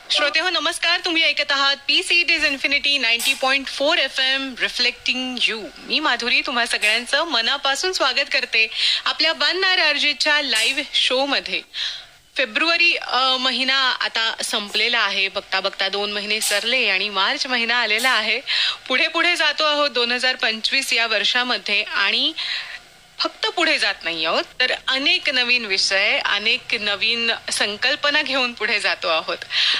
श्रोते हो नमस्कार. तुम्ही ऐकत आहात PC it is infinity 90.4 FM reflecting you. मी माधुरी तुम्हा सगळ्यांचं मनापासून स्वागत करते आपल्या वन आर आरजेच्या लाईव्ह शो मध्ये. फेब्रुवारी महिना आता संपलेला आहे. बघता बघता 2 महिने सरले आणि मार्च महिना आलेला आहे. पुढे पुढे जातो आहोत 2025 या वर्षामध्ये आणि फक्त पुढे जात नाही आहोत तर अनेक नवीन विषय अनेक नवीन संकल्पना घेऊन पुढे जातो आहोत.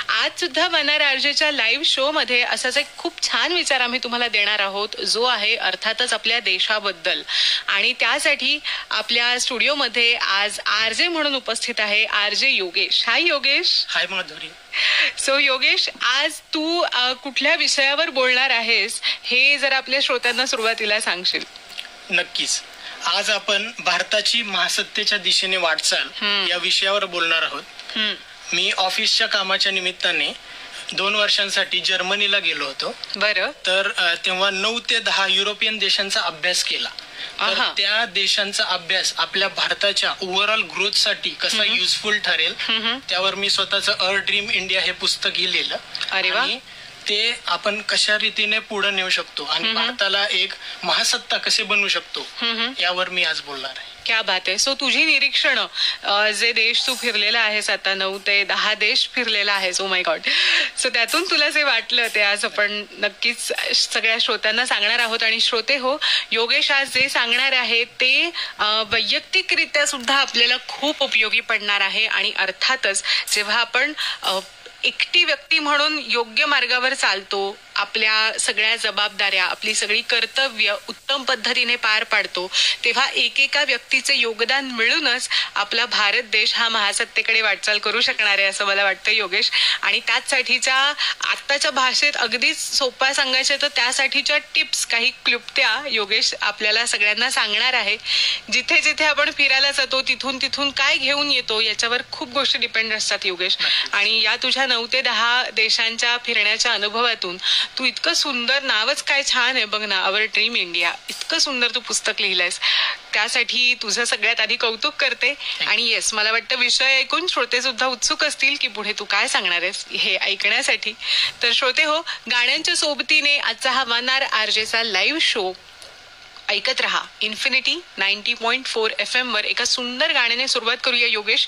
आज सुद्धा वन आर आरजेच्या लाईव्ह शो मध्ये असाच एक खूप छान विचार आम्ही तुम्हाला देणार आहोत जो आहे अर्थातच आपल्या देशाबद्दल. आणि त्यासाठी आपल्या स्टुडिओमध्ये आज आरजे म्हणून उपस्थित आहे आरजे योगेश. हाय योगेश. हाय माधुरी. सो योगेश, आज तू कुठल्या विषयावर बोलणार आहेस हे जर आपल्या श्रोत्यांना सुरुवातीला सांगशील. नक्कीच. आज आपण भारताची महासत्तेच्या दिशेने वाटचाल या विषयावर बोलणार आहोत. मी ऑफिसच्या कामाच्या निमित्ताने 2 वर्षांसाठी जर्मनीला गेलो होतो. बरं. तर तेव्हा 9 ते 10 युरोपियन देशांचा अभ्यास केला. तर त्या देशांचा अभ्यास आपल्या भारताच्या ओव्हरऑल ग्रोथ साठी कसा युजफुल ठरेल त्यावर मी स्वतःचं अ ड्रीम इंडिया हे पुस्तक लिहिलेलं. आणि ते आपण कशा रीतीने पुढे नेऊ शकतो आणि भारताला एक महासत्ता कसे बनवू शकतो यावर मी आज बोलणार आहे. क्या बात आहे. सो तुझी निरीक्षण जे देश तू फिरलेला आहेस आता 9 ते 10 देश फिरलेला आहेस. Oh my God. सो त्यातून तुला जे वाटलं ते आज आपण नक्कीच सगळ्या श्रोत्यांना सांगणार आहोत. आणि श्रोते हो, योगेश आज जे सांगणार आहे ते वैयक्तिकरित्या सुद्धा आपल्याला खूप उपयोगी पडणार आहे. आणि अर्थातच जेव्हा आपण एकटी व्यक्ती म्हणून योग्य मार्गावर चालतो, आपल्या सगळ्या जबाबदाऱ्या आपली सगळी कर्तव्य उत्तम पद्धतीने पार पाडतो, तेव्हा एकेका व्यक्तीचे योगदान मिळूनच आपला भारत देश हा महासत्तेकडे वाटचाल करू शकणार आहे असं मला वाटतं योगेश. आणि त्याचसाठीच्या आत्ताच्या भाषेत अगदीच सोप्या सांगायच्या तर त्यासाठीच्या टिप्स काही क्लुप्त्या योगेश आपल्याला सगळ्यांना सांगणार आहे. जिथे जिथे आपण फिरायला जातो तिथून तिथून काय घेऊन येतो याच्यावर खूप गोष्टी डिपेंड असतात योगेश. आणि या तुझ्या 9 ते 10 देशांच्या फिरण्याच्या अनुभवातून तू इतकं सुंदर, नावच काय छान आहे बघ ना, अवर ड्रीम इंडिया, इतकं सुंदर तू पुस्तक लिहिलंयस. त्यासाठी तुझं सगळ्यात आधी कौतुक करते. आणि येस, मला वाटतं विषय ऐकून श्रोते सुद्धा उत्सुक असतील की पुढे तू काय सांगणार आहेस हे ऐकण्यासाठी. तर श्रोते हो, गाण्यांच्या सोबतीने आजचा हा वन आर आरजेचा लाईव्ह शो ऐकत रहा. इन्फिनिटी 90.4 FM वर एका सुंदर गाण्याने सुरुवात करूया योगेश.